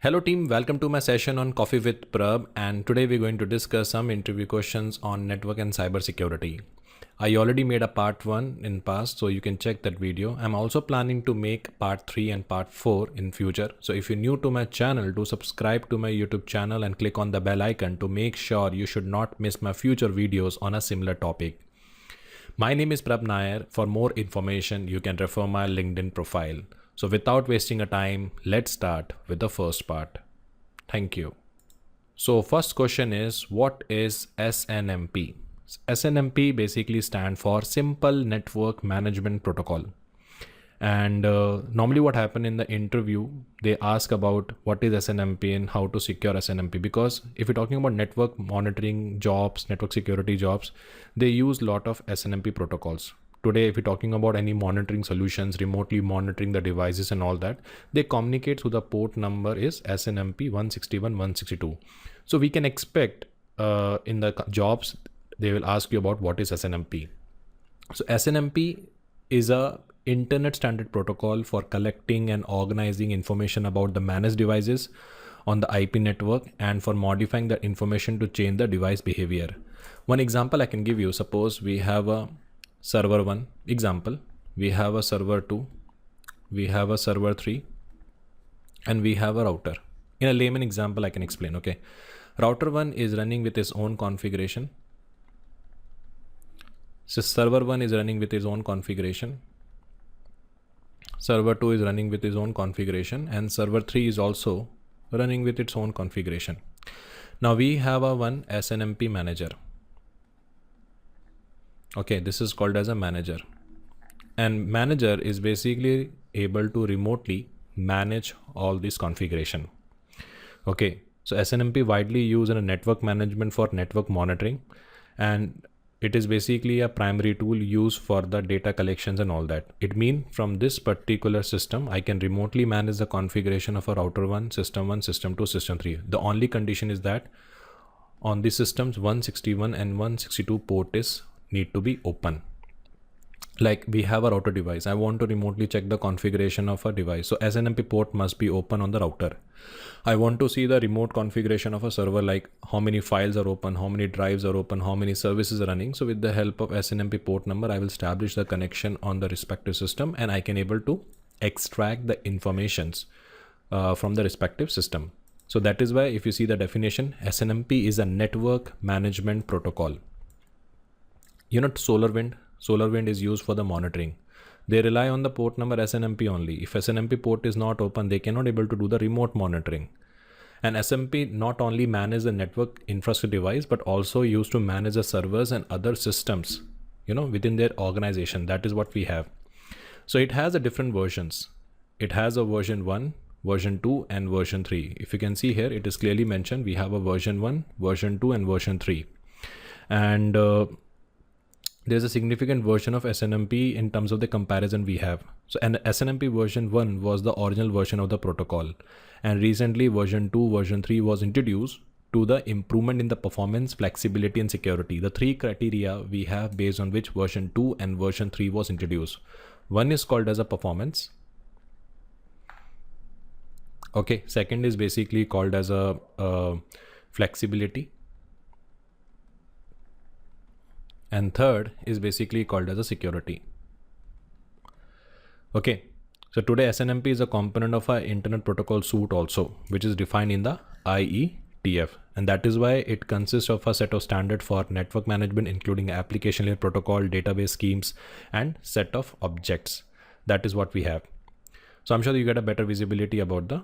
Hello team, welcome to my session on Coffee with Prab, and today we're going to discuss some interview questions on network and cybersecurity. I already made a part 1 in past, so you can check that video. I'm also planning to make part 3 and part 4 in future. So if you're new to my channel, do subscribe to my YouTube channel and click on the bell icon to make sure you should not miss my future videos on a similar topic. My name is Prab Nair. For more information, you can refer my LinkedIn profile. So without wasting a time, let's start with the first part. Thank you. So first question is, what is SNMP? SNMP basically stands for Simple Network Management Protocol. And normally what happens in the interview, they ask about what is SNMP and how to secure SNMP, because if you're talking about network monitoring jobs, network security jobs, they use a lot of SNMP protocols. Today, if you're talking about any monitoring solutions, remotely monitoring the devices and all that, they communicate through the port number is SNMP 161, 162. So we can expect in the jobs, they will ask you about what is SNMP. So SNMP is a internet standard protocol for collecting and organizing information about the managed devices on the IP network and for modifying that information to change the device behavior. One example I can give you, suppose we have a server 1 example, we have a server 2, we have a server 3, and we have a router. In a layman example, I can explain. Okay, router 1 is running with its own configuration. So server 1 is running with its own configuration. Server 2 is running with its own configuration, and server 3 is also running with its own configuration. Now we have a one SNMP manager. Okay, this is called as a manager, and manager is basically able to remotely manage all this configuration. Okay, so SNMP widely used in a network management for network monitoring, and it is basically a primary tool used for the data collections and all that. It means from this particular system, I can remotely manage the configuration of a router 1, system 2, system 3. The only condition is that on the systems 161 and 162 port is need to be open. Like we have a router device, I want to remotely check the configuration of a device, so SNMP port must be open on the router. I want to see the remote configuration of a server, like how many files are open, how many drives are open, how many services are running. So with the help of SNMP port number, I will establish the connection on the respective system, and I can able to extract the informations from the respective system. So that is why if you see the definition, SNMP is a network management protocol. You know, SolarWind is used for the monitoring. They rely on the port number SNMP only. If SNMP port is not open, they cannot able to do the remote monitoring. And SNMP not only manage the network infrastructure device, but also used to manage the servers and other systems, you know, within their organization. That is what we have. So it has a different versions. It has a version 1, version 2, and version 3. If you can see here, it is clearly mentioned. We have a version 1, version 2, and version 3. And there's a significant version of SNMP in terms of the comparison we have. So an SNMP version 1 was the original version of the protocol, and recently version 2, version 3 was introduced to the improvement in the performance, flexibility, and security. The three criteria we have based on which version 2 and version 3 was introduced. One is called as a performance. Okay, second is basically called as a flexibility. And third is basically called as a security. Okay, so today SNMP is a component of our Internet Protocol suite also, which is defined in the IETF. And that is why it consists of a set of standards for network management, including application layer protocol, database schemes, and set of objects. That is what we have. So I'm sure you get a better visibility about the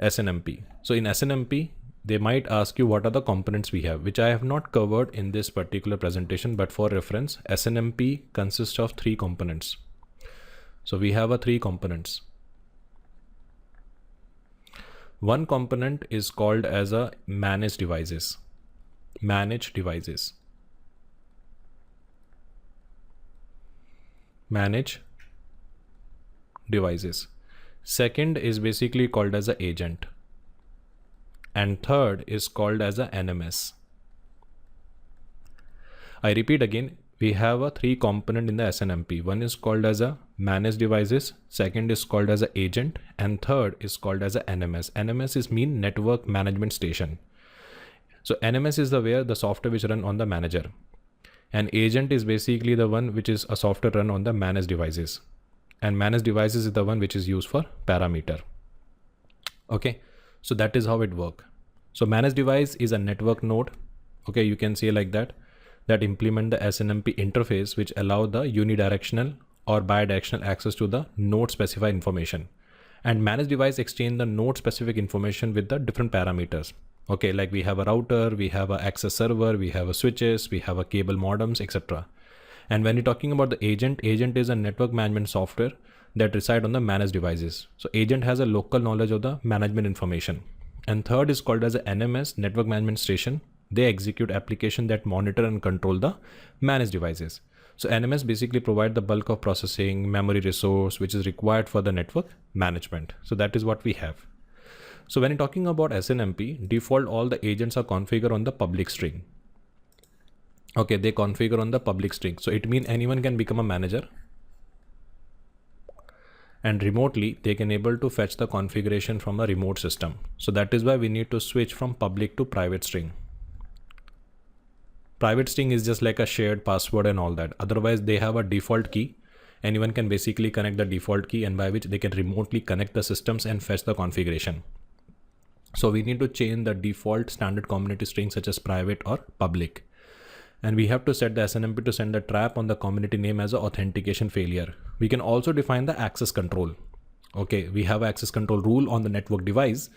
SNMP. So in SNMP, they might ask you what are the components we have, which I have not covered in this particular presentation, but for reference, SNMP consists of 3 components. So we have 3 components. One component is called as a managed devices. Managed devices. Manage devices. Second is basically called as an agent. And third is called as a NMS. I repeat again, we have a 3 component in the SNMP. One is called as a managed devices, second is called as a agent, and third is called as a NMS. NMS is mean network management station. So NMS is the where the software which run on the manager, and agent is basically the one which is a software run on the managed devices, and managed devices is the one which is used for parameter. Okay, so that is how it work. So managed device is a network node. Okay, you can say like that implement the SNMP interface which allow the unidirectional or bidirectional access to the node specified information, and managed device exchange the node specific information with the different parameters. Okay, like we have a router, we have a access server, we have a switches, we have a cable modems, etc. And when you're talking about the agent is a network management software that reside on the managed devices. So agent has a local knowledge of the management information. And third is called as a NMS, network management station. They execute application that monitor and control the managed devices. So NMS basically provide the bulk of processing, memory resource, which is required for the network management. So that is what we have. So when you're talking about SNMP, default all the agents are configured on the public string. Okay, they configure on the public string. So it means anyone can become a manager, and remotely they can able to fetch the configuration from a remote system. So that is why we need to switch from public to private string. Private string is just like a shared password and all that. Otherwise they have a default key. Anyone can basically connect the default key, and by which they can remotely connect the systems and fetch the configuration. So we need to change the default standard community string such as private or public. And we have to set the SNMP to send the trap on the community name as an authentication failure. We can also define the access control. Okay, we have access control rule on the network device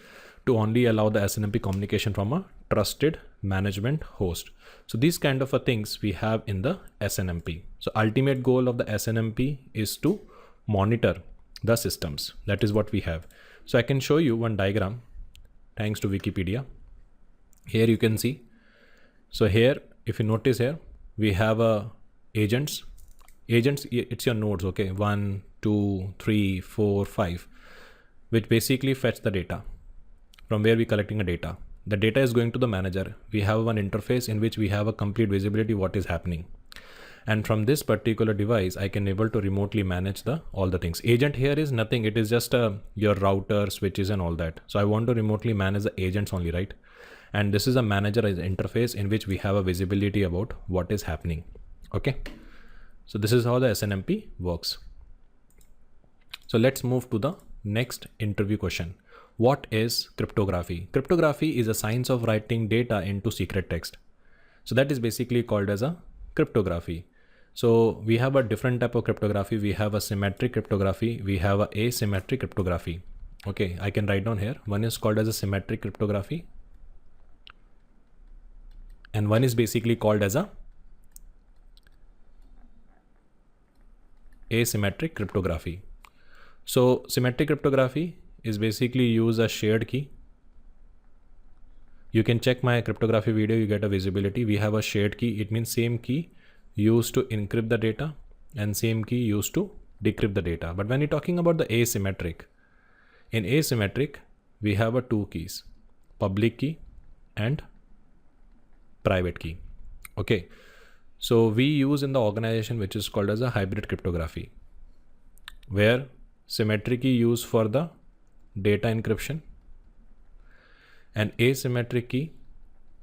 to only allow the SNMP communication from a trusted management host. So these kind of things we have in the SNMP. So ultimate goal of the SNMP is to monitor the systems. That is what we have. So I can show you one diagram thanks to Wikipedia. Here you can see. So here, if you notice here, we have agents. Agents, it's your nodes, okay? 1, 2, 3, 4, 5, which basically fetch the data from where we're collecting the data. The data is going to the manager. We have one interface in which we have a complete visibility what is happening. And from this particular device, I can able to remotely manage all the things. Agent here is nothing. It is just your router, switches and all that. So I want to remotely manage the agents only, right? And this is a manager as interface in which we have a visibility about what is happening. Okay. So this is how the SNMP works. So let's move to the next interview question. What is cryptography? Cryptography is a science of writing data into secret text. So that is basically called as a cryptography. So we have a different type of cryptography. We have a symmetric cryptography. We have a asymmetric cryptography. Okay, I can write down here. One is called as a symmetric cryptography, and one is basically called as a asymmetric cryptography. So symmetric cryptography is basically use a shared key. You can check my cryptography video, you get a visibility. We have a shared key. It means same key used to encrypt the data and same key used to decrypt the data. But when you're talking about the asymmetric, in asymmetric, we have a two keys, public key and private key. Okay. So we use in the organization which is called as a hybrid cryptography, where symmetric key used for the data encryption and asymmetric key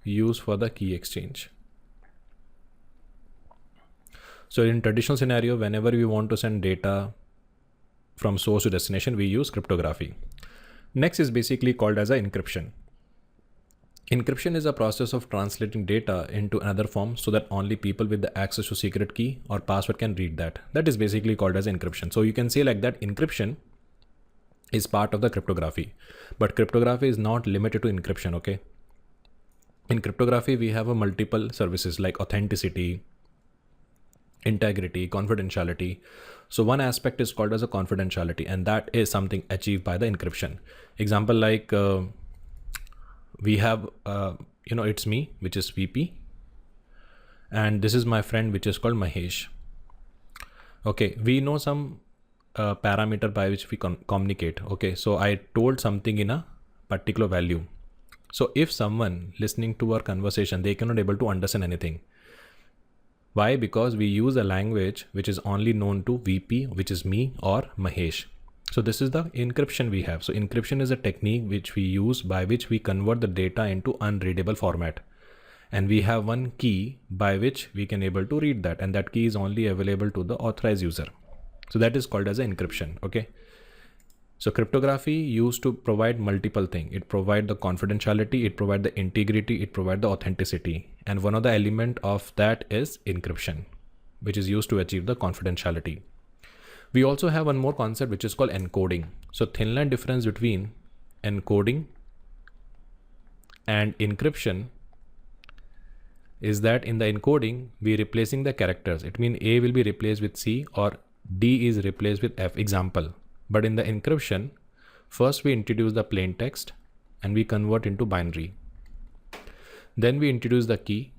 used for the key exchange. So in traditional scenario, whenever we want to send data from source to destination, we use cryptography. Next is basically called as a encryption. Encryption is a process of translating data into another form so that only people with the access to secret key or password can read that. That is basically called as encryption. So you can say like that encryption is part of the cryptography, but cryptography is not limited to encryption. Okay. In cryptography, we have a multiple services like authenticity, integrity, confidentiality. So one aspect is called as a confidentiality, and that is something achieved by the encryption. Example like we have, it's me, which is VP, and this is my friend, which is called Mahesh. Okay, we know some parameter by which we communicate. Okay, so I told something in a particular value. So if someone listening to our conversation, they cannot able to understand anything. Why? Because we use a language which is only known to VP, which is me or Mahesh. So this is the encryption we have. So encryption is a technique which we use by which we convert the data into unreadable format. And we have one key by which we can able to read that. And that key is only available to the authorized user. So that is called as an encryption. Okay. So cryptography used to provide multiple things. It provide the confidentiality, it provide the integrity, it provide the authenticity. And one of the element of that is encryption, which is used to achieve the confidentiality. We also have one more concept which is called encoding. So thin line difference between encoding and encryption is that in the encoding, we replacing the characters. It means A will be replaced with C or D is replaced with F, example. But in the encryption, first we introduce the plain text and we convert into binary. Then we introduce the key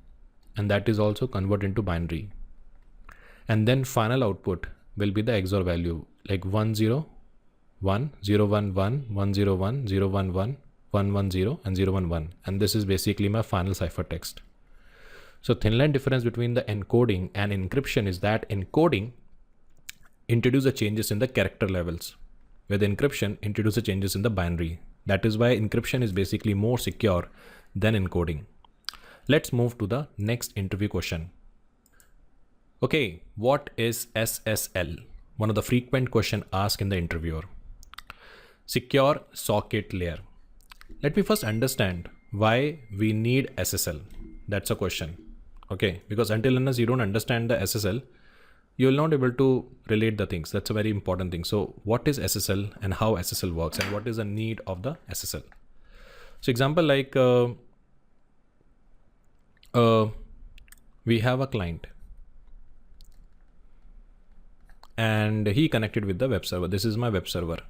and that is also convert into binary. And then final output will be the XOR value like 101, 011, 101, 011, 110 and 011. And this is basically my final ciphertext. So thin line difference between the encoding and encryption is that encoding introduce the changes in the character levels, where the encryption introduces changes in the binary. That is why encryption is basically more secure than encoding. Let's move to the next interview question. Okay, what is SSL? One of the frequent question asked in the interviewer. Secure socket layer. Let me first understand why we need SSL. That's a question. Okay, because until unless you don't understand the SSL, you will not be able to relate the things. That's a very important thing. So what is SSL and how SSL works and what is the need of the SSL? So example like we have a client and he connected with the web server. This is my web server.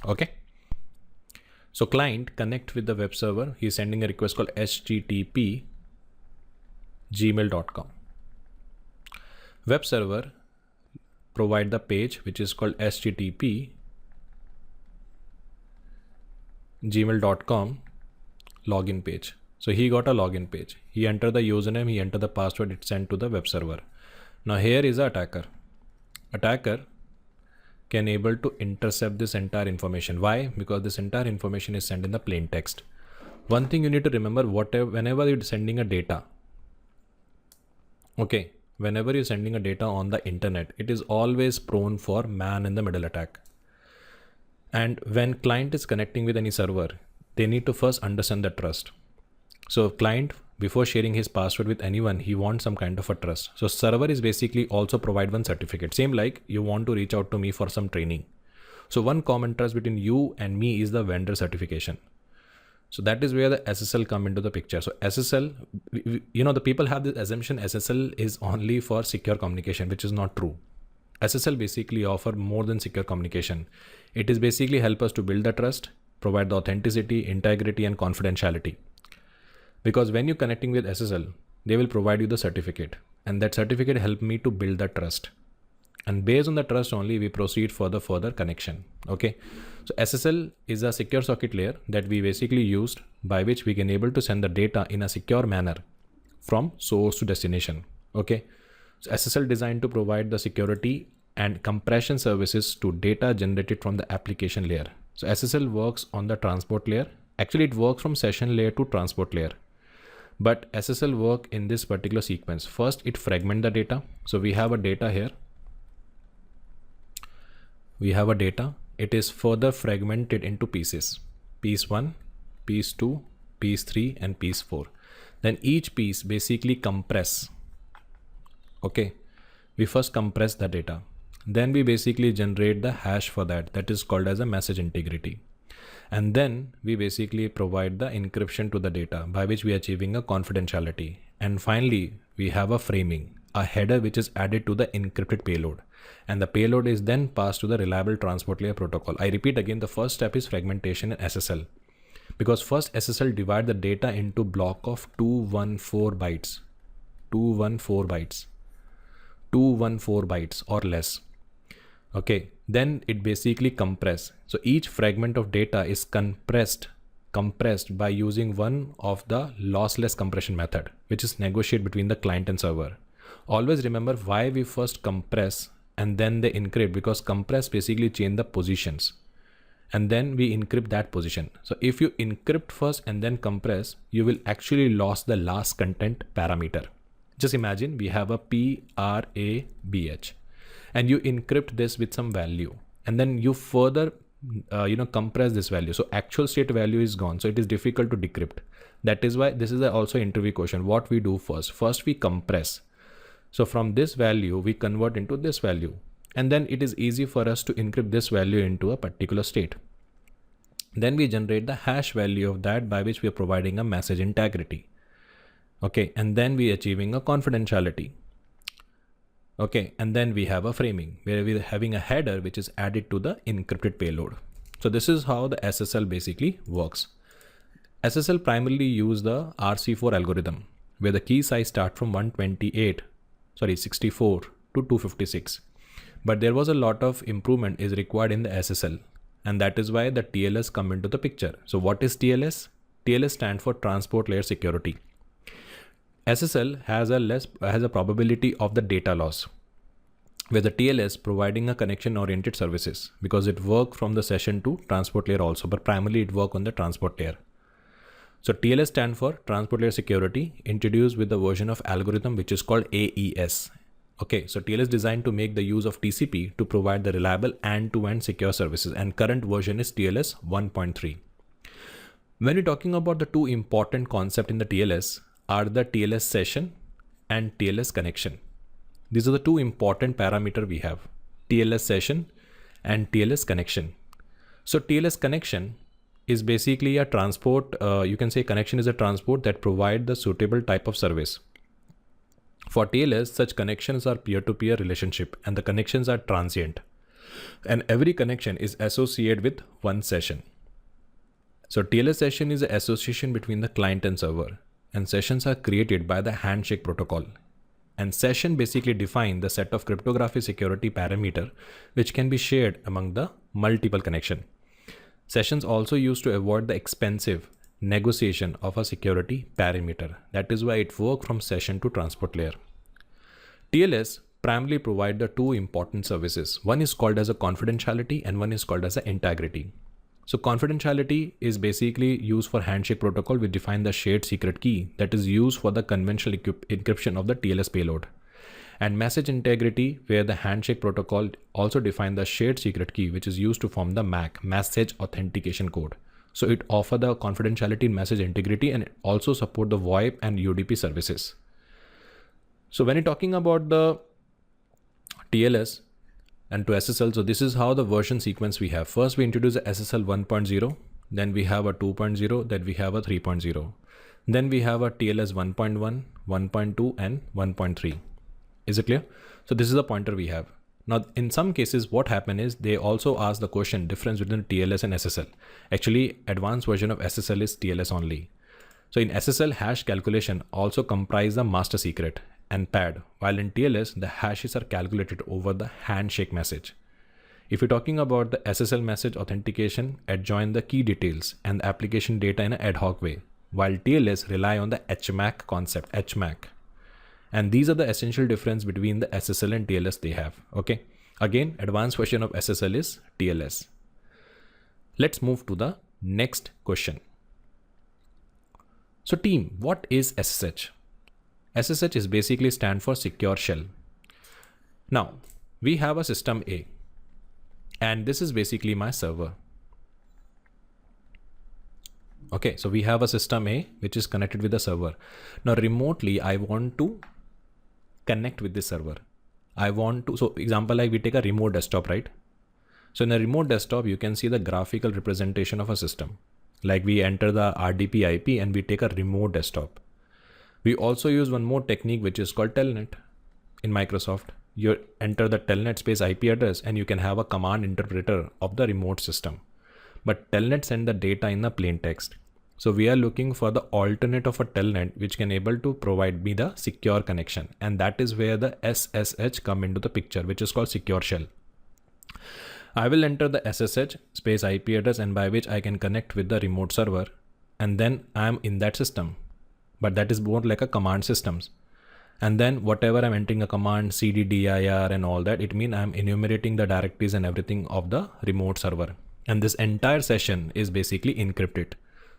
Okay. So client connect with the web server. He's sending a request called http gmail.com. Web server provide the page which is called http gmail.com login page. So he got a login page. He entered the username, he entered the password, it's sent to the web server. Now here is the attacker. Attacker can able to intercept this entire information. Why? Because this entire information is sent in the plain text. One thing you need to remember, whenever you're sending a data, okay, whenever you're sending a data on the internet, it is always prone for man in the middle attack. And when client is connecting with any server, they need to first understand the trust. So client, before sharing his password with anyone, he wants some kind of a trust. So server is basically also provide one certificate. Same like you want to reach out to me for some training. So one common trust between you and me is the vendor certification. So that is where the SSL come into the picture. So SSL, you know, the people have this assumption SSL is only for secure communication, which is not true. SSL basically offer more than secure communication. It is basically help us to build the trust, provide the authenticity, integrity, and confidentiality. Because when you're connecting with SSL, they will provide you the certificate, and that certificate help me to build the trust. And based on the trust only, we proceed for the further connection. Okay. So SSL is a secure socket layer that we basically used by which we can able to send the data in a secure manner from source to destination. Okay. So SSL designed to provide the security and compression services to data generated from the application layer. So SSL works on the transport layer. Actually, it works from session layer to transport layer. But SSL work in this particular sequence. First, it fragment the data. So we have a data here. We have a data. It is further fragmented into pieces. Piece 1, piece 2, piece 3, and piece 4. Then each piece basically compress. Okay. We first compress the data. Then we basically generate the hash for that. That is called as a message integrity. And then we basically provide the encryption to the data by which we are achieving a confidentiality. And finally, we have a framing, a header which is added to the encrypted payload. And the payload is then passed to the reliable transport layer protocol. I repeat again, the first step is fragmentation in SSL. Because first SSL divide the data into block of 214 bytes. 214 bytes. 214 bytes or less. Okay, then it basically compress. So each fragment of data is compressed compressed by using one of the lossless compression method, which is negotiated between the client and server. Always remember why we first compress and then they encrypt, because compress basically change the positions and then we encrypt that position. So if you encrypt first and then compress, you will actually lose the last content parameter. Just imagine we have a PRABH and you encrypt this with some value and then you further compress this value. So actual state value is gone. So it is difficult to decrypt. That is why this is also interview question. What we do first? First we compress. So from this value, we convert into this value. And then it is easy for us to encrypt this value into a particular state. Then we generate the hash value of that by which we are providing a message integrity. Okay. And then we are achieving a confidentiality. Okay. And then we have a framing where we are having a header which is added to the encrypted payload. So this is how the SSL basically works. SSL primarily use the RC4 algorithm where the key size start from 64 to 256. But there was a lot of improvement is required in the SSL, and that is why the TLS come into the picture. So what is TLS? TLS stands for transport layer security. SSL has a probability of the data loss, where the TLS providing a connection oriented services because it work from the session to transport layer also, but primarily it work on the transport layer. So TLS stand for transport layer security, introduced with the version of algorithm which is called AES. Okay, so TLS designed to make the use of TCP to provide the reliable end-to-end secure services, and current version is TLS 1.3. When we're talking about the two important concepts in the TLS are the TLS session and TLS connection. These are the two important parameters we have, TLS session and TLS connection. So TLS connection is basically a transport, you can say connection is a transport that provide the suitable type of service. For TLS, such connections are peer-to-peer relationship and the connections are transient. And every connection is associated with one session. So TLS session is an association between the client and server, and sessions are created by the handshake protocol. And session basically define the set of cryptography security parameter which can be shared among the multiple connection. Sessions also used to avoid the expensive negotiation of a security parameter. That is why it works from session to transport layer. TLS primarily provide the two important services. One is called as a confidentiality and one is called as a integrity. So confidentiality is basically used for handshake protocol which define the shared secret key that is used for the conventional encryption of the TLS payload. And message integrity, where the handshake protocol also define the shared secret key which is used to form the MAC, message authentication code. So it offer the confidentiality in message integrity and it also support the VoIP and UDP services. So when you're talking about the TLS and to SSL, so this is how the version sequence we have. First we introduce a SSL 1.0, then we have a 2.0, then we have a 3.0. Then we have a TLS 1.1, 1.2 and 1.3. Is it clear? So this is the pointer we have. Now, in some cases, what happen is they also ask the question difference between TLS and SSL. Actually, advanced version of SSL is TLS only. So in SSL, hash calculation also comprise the master secret and pad, while in TLS, the hashes are calculated over the handshake message. If you're talking about the SSL message authentication, adjoin the key details and the application data in an ad hoc way, while TLS rely on the HMAC concept, HMAC. And these are the essential difference between the SSL and TLS they have. Okay. Again, advanced version of SSL is TLS. Let's move to the next question. So team, what is SSH? SSH is basically stand for secure shell. Now we have a system A and this is basically my server. Okay. So we have a system A which is connected with the server. Now remotely, I want to connect with this server. So example, like we take a remote desktop, right? So in a remote desktop, you can see the graphical representation of a system. Like we enter the RDP IP and we take a remote desktop. We also use one more technique which is called telnet in Microsoft. You enter the telnet space IP address and you can have a command interpreter of the remote system. But telnet send the data in the plain text. So we are looking for the alternate of a telnet which can able to provide me the secure connection. And that is where the SSH come into the picture, which is called secure shell. I will enter the SSH space IP address and by which I can connect with the remote server. And then I am in that system. But that is more like a command systems. And then whatever I'm entering a command cd dir and all that, it means I'm enumerating the directories and everything of the remote server. And this entire session is basically encrypted.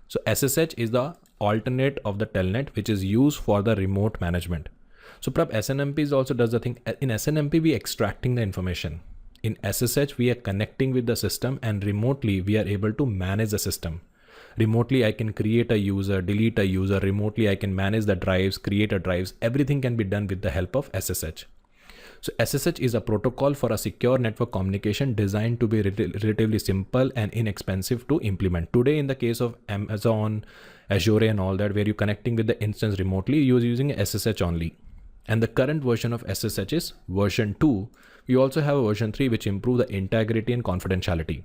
So SSH is the alternate of the telnet, which is used for the remote management. So SNMP also does the thing. In SNMP, we extracting the information. In SSH, we are connecting with the system, and remotely we are able to manage the system. Remotely, I can create a user, delete a user. Remotely, I can manage the drives, create a drives. Everything can be done with the help of SSH. So SSH is a protocol for a secure network communication designed to be relatively simple and inexpensive to implement. Today, in the case of Amazon, Azure and all that, where you're connecting with the instance remotely, you're using SSH only. And the current version of SSH is version 2. We also have a version 3, which improve the integrity and confidentiality.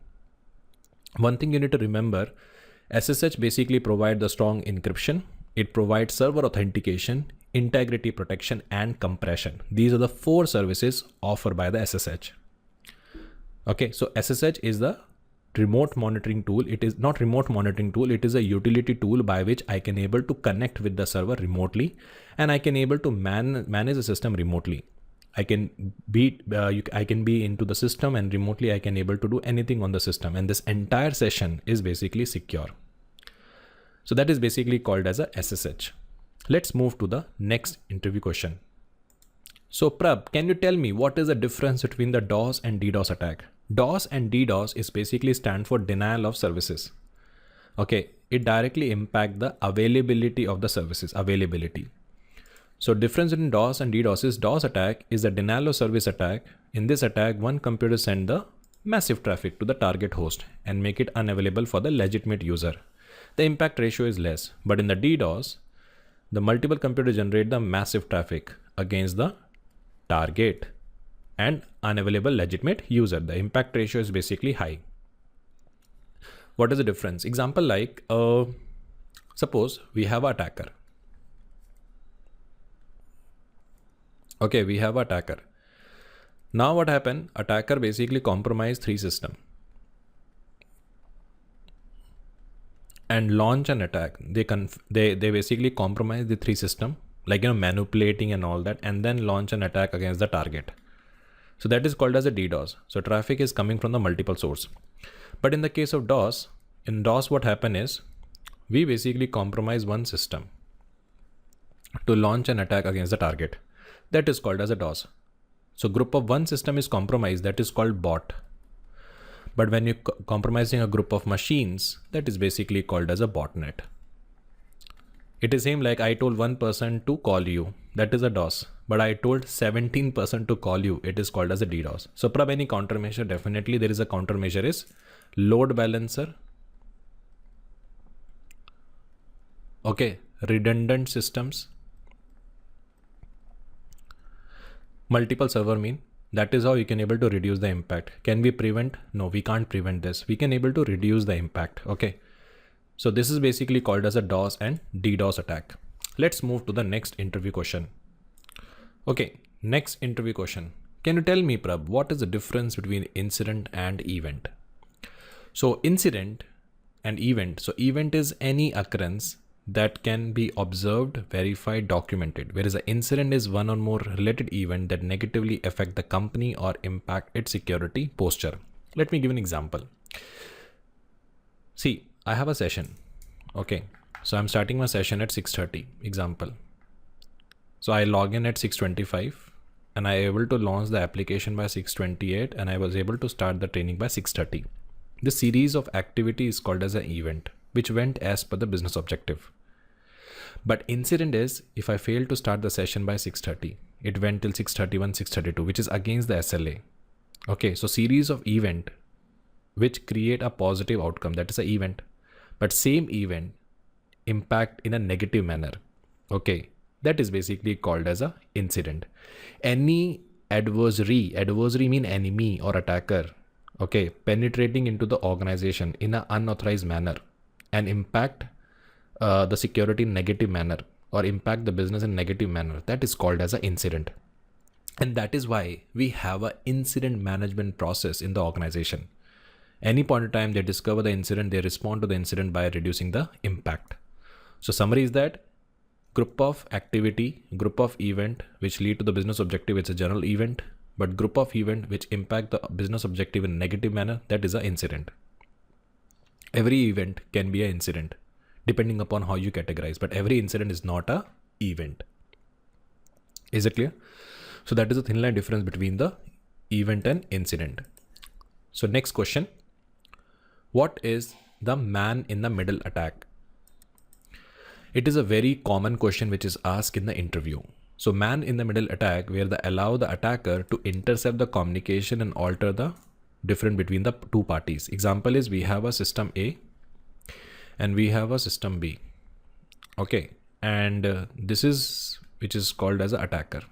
One thing you need to remember, SSH basically provides the strong encryption. It provides server authentication, integrity protection, and compression. These are the 4 services offered by the SSH. Okay, so SSH is the remote monitoring tool. It is not remote monitoring tool. It is a utility tool by which I can able to connect with the server remotely, and I can able to manage the system remotely. I can be into the system, and remotely I can able to do anything on the system. And this entire session is basically secure. So that is basically called as a SSH. Let's move to the next interview question. So Prab, can you tell me what is the difference between the DOS and DDoS attack? DOS and DDoS is basically stand for denial of services. Okay, it directly impact the availability of the services, availability. So difference between DOS and DDoS is DOS attack is a denial of service attack. In this attack, one computer send the massive traffic to the target host and make it unavailable for the legitimate user. The impact ratio is less, but in the DDoS, the multiple computers generate the massive traffic against the target and unavailable legitimate user. The impact ratio is basically high. What is the difference? Example like, suppose we have an attacker. Okay, we have an attacker. Now what happened? Attacker basically compromised 3 systems and launch an attack. They basically compromise the 3 systems, like manipulating and all that, and then launch an attack against the target. So that is called as a DDoS. So traffic is coming from the multiple source. But in the case of DOS, in DOS what happened is we basically compromise one system to launch an attack against the target. That is called as a DOS. So group of one system is compromised, that is called bot. But when you're compromising a group of machines, that is basically called as a botnet. It is same like I told one person to call you, that is a DOS. But I told 17% to call you, it is called as a DDoS. So Prab, any countermeasure? Definitely there is a countermeasure is load balancer. Okay, redundant systems. Multiple server mean. That is how you can able to reduce the impact. Can we prevent? No, we can't prevent this. We can able to reduce the impact. Okay. So this is basically called as a DOS and DDoS attack. Let's move to the next interview question. Okay, next interview question. Can you tell me, Prab, what is the difference between incident and event? So incident and event. So event is any occurrence that can be observed, verified, documented, whereas an incident is one or more related event that negatively affect the company or impact its security posture. Let me give an example. See, I have a session. Okay, so I'm starting my session at 6:30, example. So I log in at 6:25 and I able to launch the application by 6:28 and I was able to start the training by 6:30. This series of activity is called as an event, which went as per the business objective. But incident is if I fail to start the session by 6:30, it went till 6:31, 6:32, which is against the SLA. Okay, so series of event which create a positive outcome, that is an event, but same event impact in a negative manner. Okay, that is basically called as a incident. Any adversary mean enemy or attacker, okay, penetrating into the organization in an unauthorized manner and impact the security in negative manner or impact the business in negative manner, that is called as an incident. And that is why we have an incident management process in the organization. Any point in time they discover the incident, they respond to the incident by reducing the impact. So summary is that Group of activity, group of event which lead to the business objective, it's a general event. But group of event which impact the business objective in a negative manner, that is an incident. Every event can be an incident depending upon how you categorize, but every incident is not a event. Is it clear? So that is a thin line difference between the event and incident. So next question, what is the man in the middle attack? It is a very common question which is asked in the interview. So man in the middle attack, where they allow the attacker to intercept the communication and alter the difference between the two parties. Example is, we have a system A and we have a system B. Okay. And this is which is called as an attacker.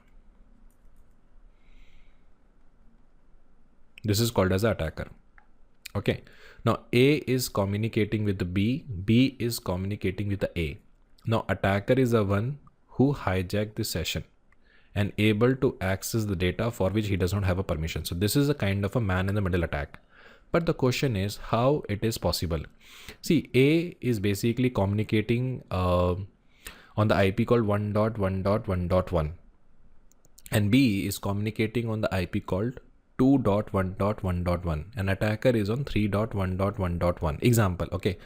This is called as an attacker. Okay. Now A is communicating with the B. B is communicating with the A. Now attacker is the one who hijacked the session and able to access the data for which he does not have a permission. So this is a kind of a man in the middle attack. But the question is how it is possible. See, A is basically communicating on the IP called 1.1.1.1 and B is communicating on the IP called 2.1.1.1 and attacker is on 3.1.1.1. Example. Okay.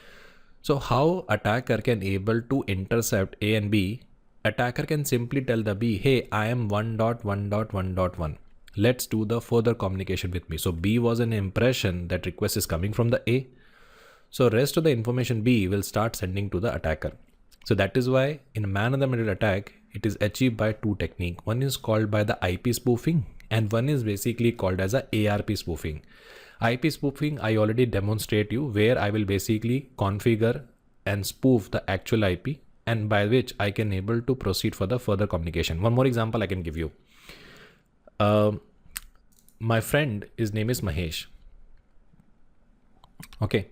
So how attacker can able to intercept A and B? Attacker can simply tell the B, hey, I am 1.1.1.1. Let's do the further communication with me. So B was an impression that request is coming from the A. So rest of the information B will start sending to the attacker. So that is why in a man in the middle attack, it is achieved by two techniques. One is called by the IP spoofing and one is basically called as a ARP spoofing. IP spoofing, I already demonstrate you where I will basically configure and spoof the actual IP and by which I can able to proceed for the further communication. One more example I can give you. My friend, his name is Mahesh. Okay.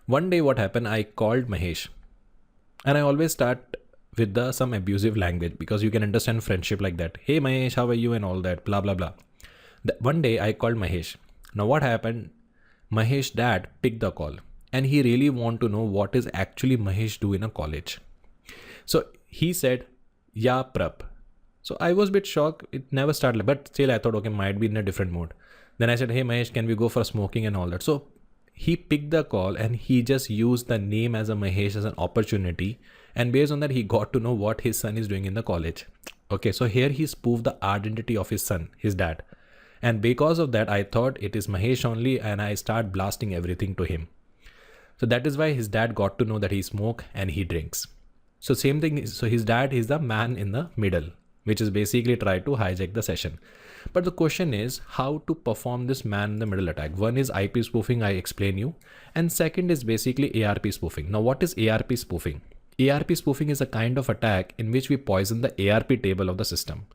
One day what happened, I called Mahesh and I always start with some abusive language because you can understand friendship like that. Hey Mahesh, how are you and all that, blah, blah, blah. One day I called Mahesh. Now what happened? Mahesh's dad picked the call and he really want to know what is actually Mahesh do in a college. So he said, yeah, prep. So I was a bit shocked. It never started, but still I thought, okay, might be in a different mode. Then I said, hey Mahesh, can we go for smoking and all that? So he picked the call and he just used the name as a Mahesh as an opportunity. And based on that, he got to know what his son is doing in the college. Okay. So here he spoofed the identity of his son, his dad. And because of that, I thought it is Mahesh only and I start blasting everything to him. So that is why his dad got to know that he smoke and he drinks. So same thing. So his dad is the man in the middle, which is basically try to hijack the session. But the question is how to perform this man in the middle attack. One is IP spoofing, I explain you. And second is basically ARP spoofing. Now what is ARP spoofing? ARP spoofing is a kind of attack in which we poison the ARP table of the system.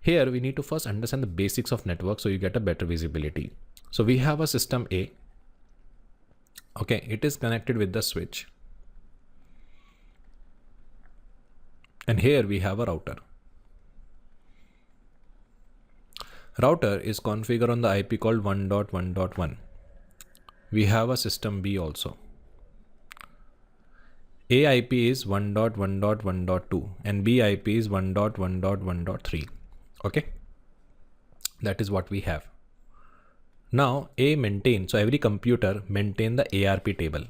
Here we need to first understand the basics of network so you get a better visibility. So we have a system A. Okay, it is connected with the switch. And here we have a router. Router is configured on the IP called 1.1.1. We have a system B also. A IP is 1.1.1.2 and B IP is 1.1.1.3. Okay. That is what we have. Now A maintain, so every computer maintain the ARP table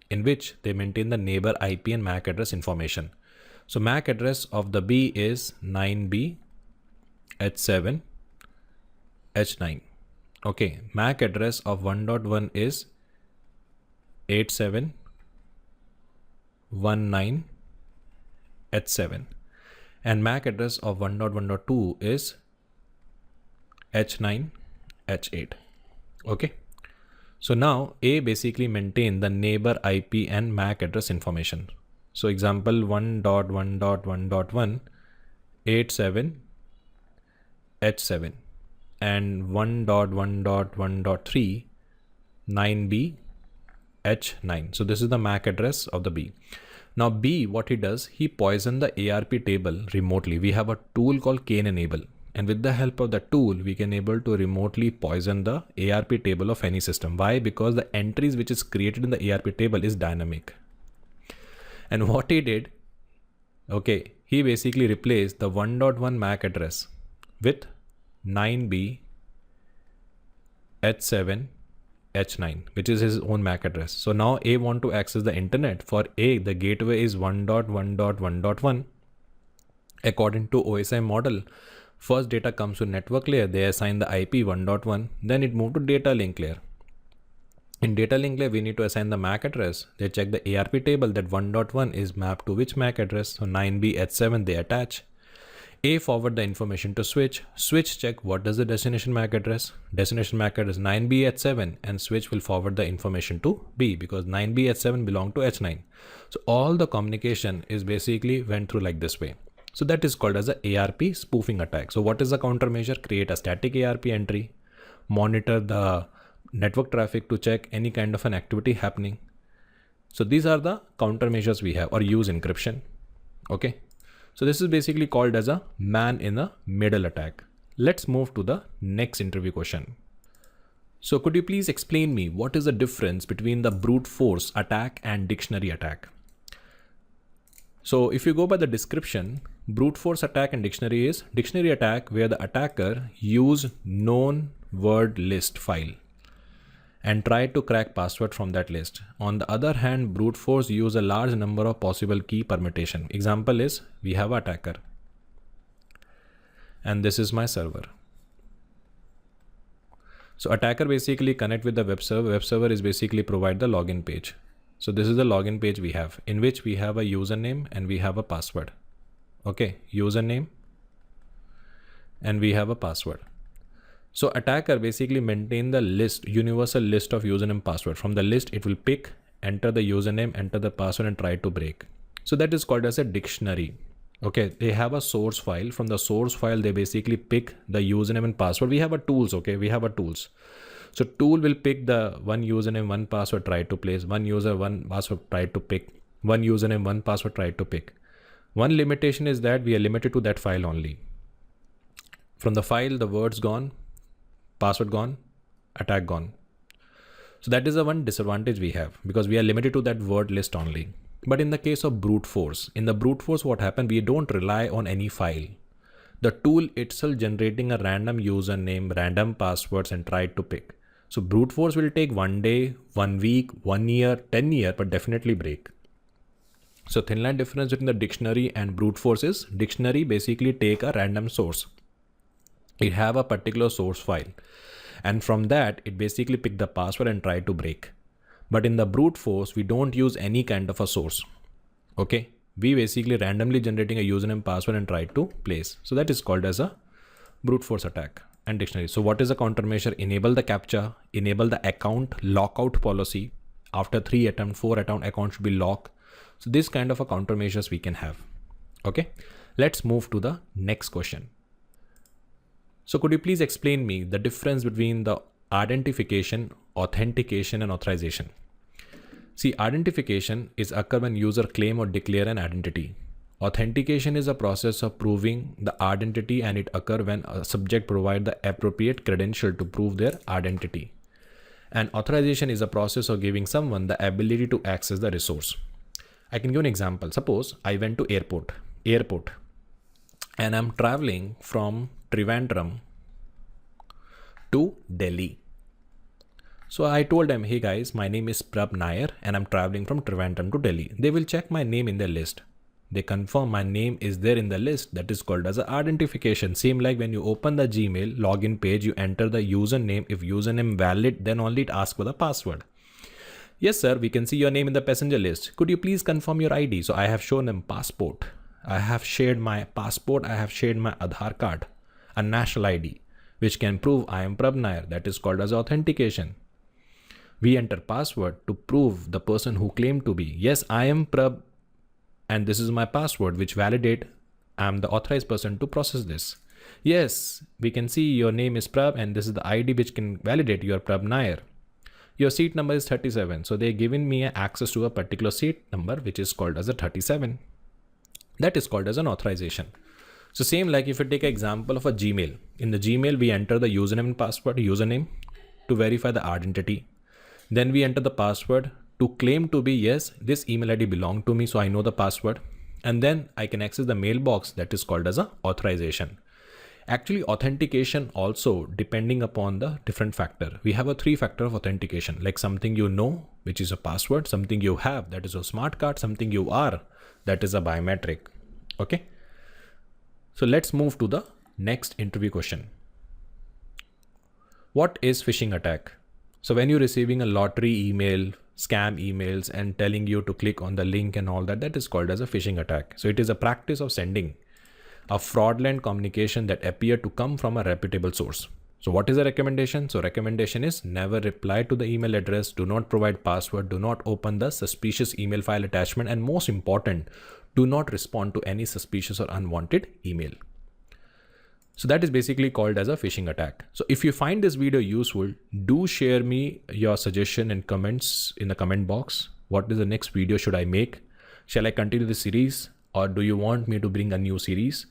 in which they maintain the neighbor IP and MAC address information. So MAC address of the B is 9B H7 H9. Okay. MAC address of 1.1 is 8719 H7 and MAC address of 1.1.2 is H9 H8. Okay. So now A basically maintain the neighbor IP and MAC address information. So example 1.1.1.1 87 H7 and 1.1.1.3 9B H9. So this is the MAC address of the B. Now B, what he does, he poison the ARP table remotely. We have a tool called Kane Enable. And with the help of the tool, we can able to remotely poison the ARP table of any system. Why? Because the entries which is created in the ARP table is dynamic. And what he did, Okay, he basically replaced the 1.1 MAC address with 9B H7 H9, which is his own MAC address. So now A want to access the internet. For A, the gateway is 1.1.1.1. According to OSI model, first data comes to network layer, they assign the IP 1.1, then it moved to data link layer. In data link layer, we need to assign the MAC address. They check the ARP table that 1.1 is mapped to which MAC address. So 9B H7 they attach. A forward the information to switch. Switch check what is the destination MAC address. Destination MAC address 9B H7, and switch will forward the information to B because 9B H7 belong to H9. So all the communication is basically went through like this way. So that is called as a ARP spoofing attack. So what is the countermeasure? Create a static ARP entry, monitor the network traffic to check any kind of an activity happening. So these are the countermeasures we have, or use encryption. Okay. So this is basically called as a man in the middle attack. Let's move to the next interview question. So could you please explain me what is the difference between the brute force attack and dictionary attack? So if you go by the description, brute force attack and dictionary is dictionary attack where the attacker use known word list file and try to crack password from that list. On the other hand, brute force use a large number of possible key permutation. Example is, we have an attacker and this is my server. So attacker basically connect with the web server. Web server is basically provide the login page. So this is the login page we have, in which we have a username and we have a password. Okay, username and we have a password. So attacker basically maintain the list, universal list of username password. From the list, it will pick, enter the username, enter the password and try to break. So that is called as a dictionary. Okay, they have a source file. From the source file, they basically pick the username and password. We have a tools, okay, we have a tools. So tool will pick the one username, one password, try to place, one user, one password, try to pick, one username, one password, try to pick. One limitation is that we are limited to that file only. From the file, the words gone, password gone, attack gone. So that is the one disadvantage we have because we are limited to that word list only. But in the case of brute force, in the brute force, what happened? We don't rely on any file. The tool itself generating a random username, random passwords and try to pick. So brute force will take 1 day, 1 week, 1 year, 10 years, but definitely break. So thin line difference between the dictionary and brute force is dictionary basically take a random source. It have a particular source file and from that it basically pick the password and try to break. But in the brute force, we don't use any kind of a source. Okay. We basically randomly generating a username password and try to place. So that is called as a brute force attack and dictionary. So what is the countermeasure? Enable the captcha, enable the account lockout policy. After 3 attempt, 4 attempt, account should be locked. So this kind of a countermeasures we can have. Okay. Let's move to the next question. So could you please explain me the difference between the identification, authentication and authorization? See, identification is occur when user claim or declare an identity. Authentication is a process of proving the identity and it occur when a subject provide the appropriate credential to prove their identity. And authorization is a process of giving someone the ability to access the resource. I can give an example. Suppose I went to airport and I'm traveling from Trivandrum to Delhi. So I told them, hey guys, my name is Prab Nair and I'm traveling from Trivandrum to Delhi. They will check my name in their list. They confirm my name is there in the list. That is called as an identification. Same like when you open the Gmail login page, you enter the username. If username valid, then only it asks for the password. Yes, sir, we can see your name in the passenger list. Could you please confirm your ID? So I have shown them passport. I have shared my passport. I have shared my Aadhaar card, a national ID, which can prove I am Prab Nair. That is called as authentication. We enter password to prove the person who claimed to be, yes, I am Prab and this is my password, which validate I am the authorized person to process this. Yes, we can see your name is Prab and this is the ID which can validate you are Prab Nair. Your seat number is 37. So they given me access to a particular seat number, which is called as a 37. That is called as an authorization. So same like if you take an example of a Gmail. In the Gmail, we enter the username and password, username to verify the identity. Then we enter the password to claim to be, yes, this email ID belong to me. So I know the password. And then I can access the mailbox that is called as a authorization. Actually, authentication also depending upon the different factor. We have a 3-factor of authentication, like something you know, which is a password, something you have, that is a smart card, something you are, that is a biometric. Okay. So let's move to the next interview question. What is phishing attack? So when you're receiving a lottery email, scam emails and telling you to click on the link and all that, that is called as a phishing attack. So it is a practice of sending a fraudulent communication that appear to come from a reputable source. So what is the recommendation? So recommendation is never reply to the email address, do not provide password, do not open the suspicious email file attachment, and most important, do not respond to any suspicious or unwanted email. So that is basically called as a phishing attack. So if you find this video useful, do share me your suggestion and comments in the comment box. What is the next video should I make? Shall I continue the series, or do you want me to bring a new series?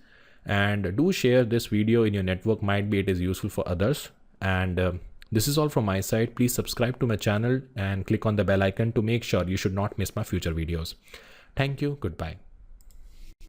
And do share this video in your network. Might be it is useful for others. And this is all from my side. Please subscribe to my channel and click on the bell icon to make sure you should not miss my future videos. Thank you. Goodbye.